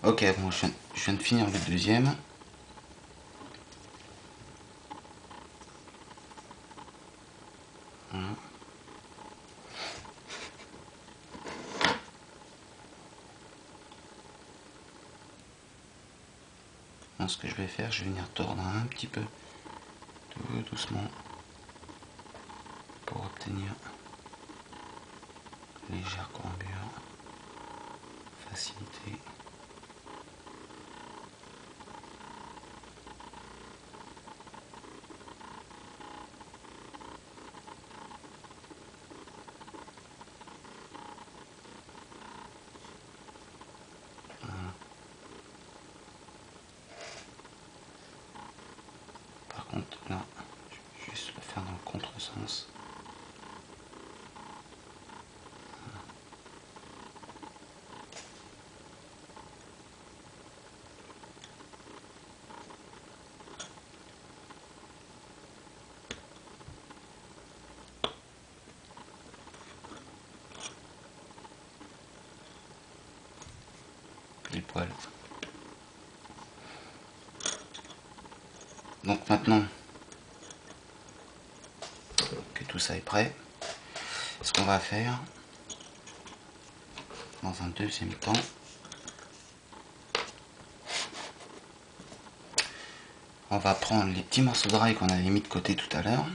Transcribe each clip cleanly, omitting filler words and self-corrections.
Ok, bon, je viens de finir le deuxième. Voilà. Bon, ce que je vais faire, je vais venir tordre un petit peu, tout doucement, pour obtenir une légère courbure, facilité. Par contre, là, je vais juste le faire dans le contresens. Pile poil. Donc maintenant que tout ça est prêt, ce qu'on va faire dans un deuxième temps, on va prendre les petits morceaux de rail qu'on avait mis de côté tout à l'heure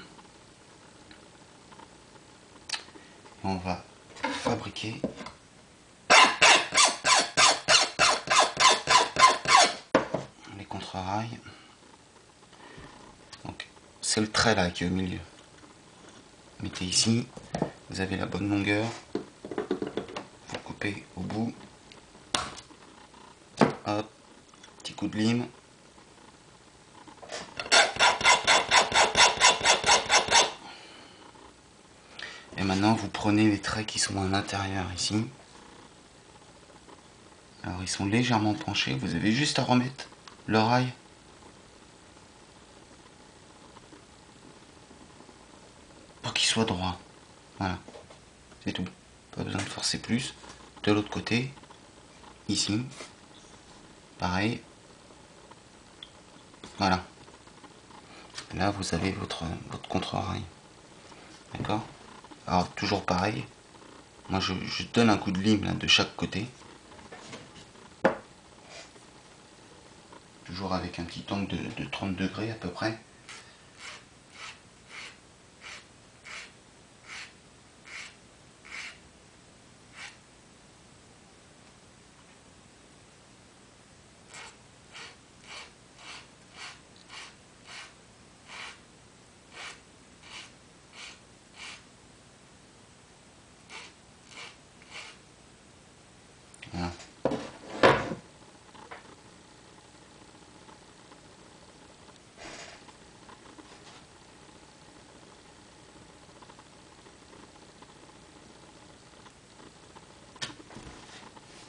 et on va fabriquer les contre-rails. Donc c'est le trait là qui est au milieu. Mettez ici, vous avez la bonne longueur, vous coupez au bout, hop, petit coup de lime. Et maintenant vous prenez les traits qui sont à l'intérieur ici. Alors ils sont légèrement penchés, vous avez juste à remettre le rail pour qu'il soit droit. Voilà, c'est tout. Pas besoin de forcer plus. De l'autre côté, ici, pareil. Voilà. Là vous avez votre contre-rail. D'accord? Alors toujours pareil. Moi je donne un coup de lime là, de chaque côté. Toujours avec un petit angle de 30 degrés à peu près. Voilà.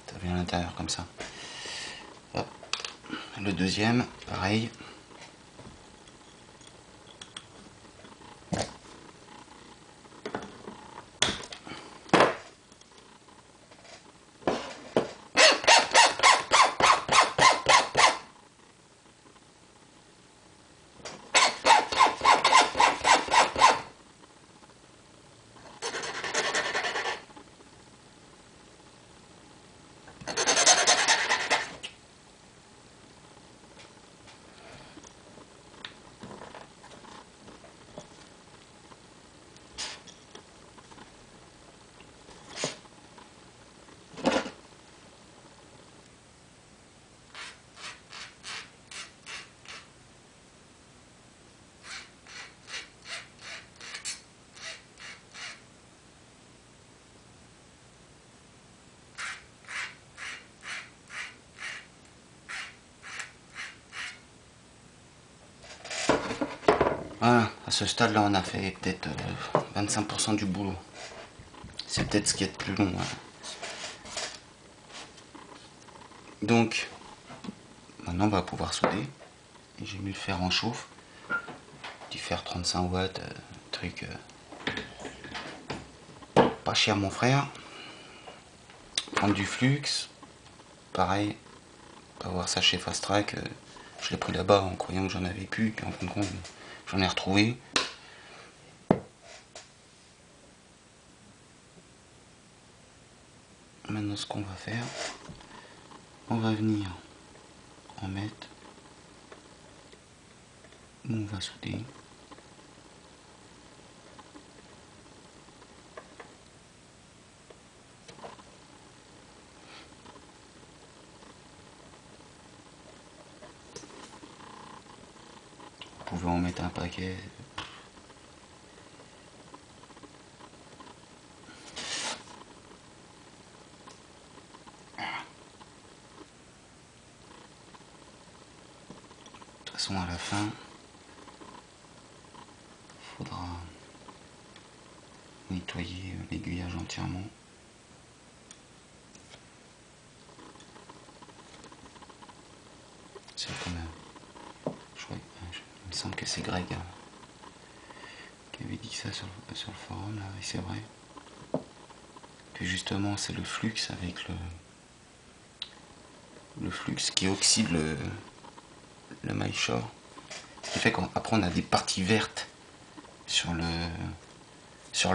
Ça vient à l'intérieur comme ça. Hop. Le deuxième, pareil. Voilà, à ce stade-là, on a fait peut-être 25% du boulot. C'est peut-être ce qui est le plus long. Voilà. Donc, maintenant, on va pouvoir solder. J'ai mis le fer en chauffe. Du fer 35 watts, truc pas cher, mon frère. Prendre du flux, pareil, Pas voir ça chez Fast Track. Je l'ai pris là-bas en croyant que j'en avais plus, puis en fin de compte, j'en ai retrouvé. Maintenant, ce qu'on va faire, on va venir en mettre où on va souder. Vous pouvez en mettre un paquet. De toute façon, à la fin, il faudra nettoyer l'aiguillage entièrement. C'est comme il me semble que c'est Greg qui avait dit ça sur le forum, là, et c'est vrai. Que justement, c'est le flux avec le flux qui oxyde le maillechort. Ce qui fait qu'après on a des parties vertes sur le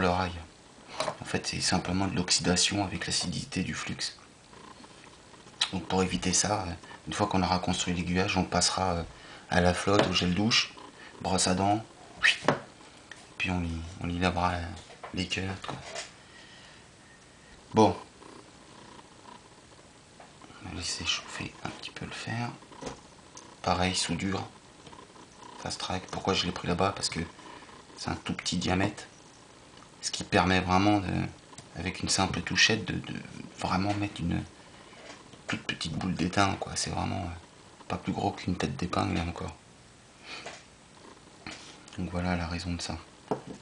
rail. En fait, c'est simplement de l'oxydation avec l'acidité du flux. Donc pour éviter ça, une fois qu'on aura construit l'aiguillage, on passera à la flotte, au gel douche, brosse à dents, puis on y lavera les culottes, quoi. Bon, on va laisser chauffer un petit peu le fer. Pareil, soudure, Fast Track. Pourquoi je l'ai pris là-bas? Parce que c'est un tout petit diamètre, ce qui permet vraiment, avec une simple touchette, de vraiment mettre une toute petite boule d'étain, quoi. C'est vraiment pas plus gros qu'une tête d'épingle et encore. Donc voilà la raison de ça.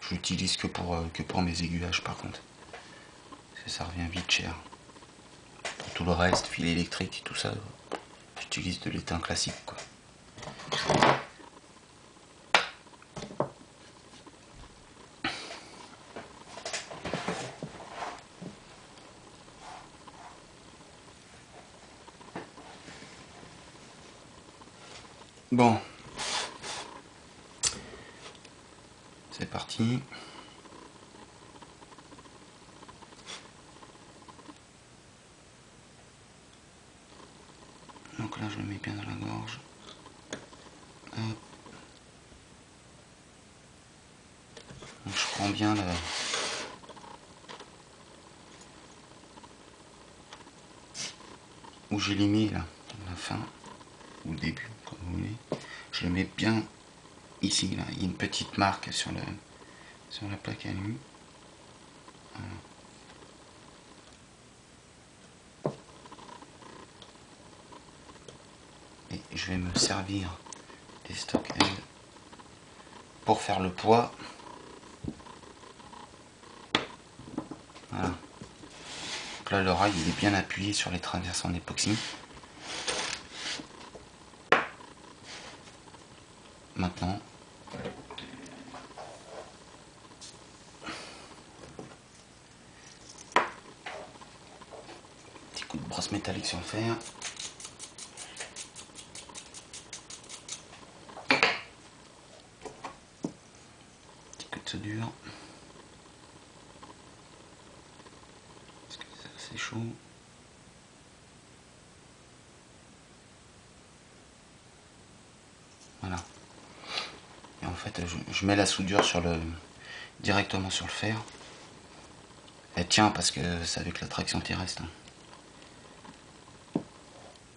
Je l'utilise que pour mes aiguillages par contre. Parce que ça revient vite cher. Pour tout le reste, fil électrique et tout ça, j'utilise de l'étain classique, quoi. Bon, c'est parti. Donc là, je le mets bien dans la gorge. Hop. Donc je prends bien où j'ai les mis là, à la fin, ou le début, comme vous voulez. Je le mets bien ici, là. Il y a une petite marque sur la plaque à lui. Voilà. Et je vais me servir des stock ends pour faire le poids. Voilà. Donc là, le rail il est bien appuyé sur les traverses en époxy. Maintenant, petit coup de brosse métallique sur le fer. Petit coup de soudure. Parce que c'est chaud. Voilà. Et en fait, je mets la soudure directement sur le fer. Elle tient parce que c'est avec la traction terrestre.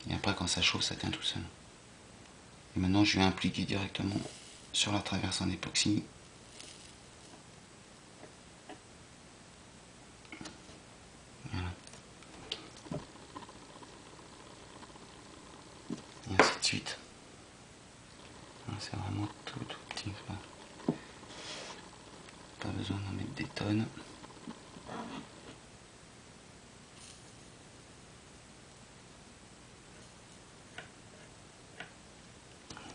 Et après, quand ça chauffe, ça tient tout seul. Et maintenant, je vais impliquer directement sur la traverse en époxy. Voilà. Et ainsi de suite. C'est vraiment tout petit. Pas besoin d'en mettre des tonnes.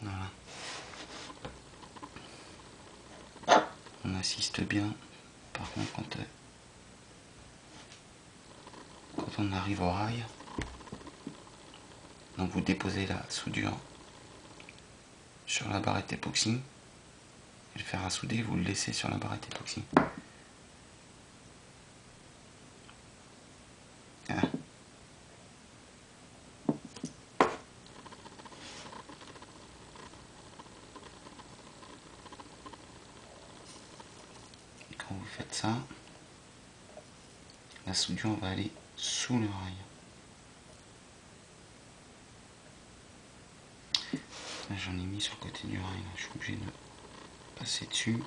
Voilà. On assiste bien. Par contre, quand on arrive au rail, Donc vous déposez la soudure sur la barrette époxy, et le fer à souder, vous le laissez sur la barrette époxy. Voilà. Et quand vous faites ça, la soudure va aller sous le rail. Là j'en ai mis sur le côté du rail, là. Je suis obligé de passer dessus.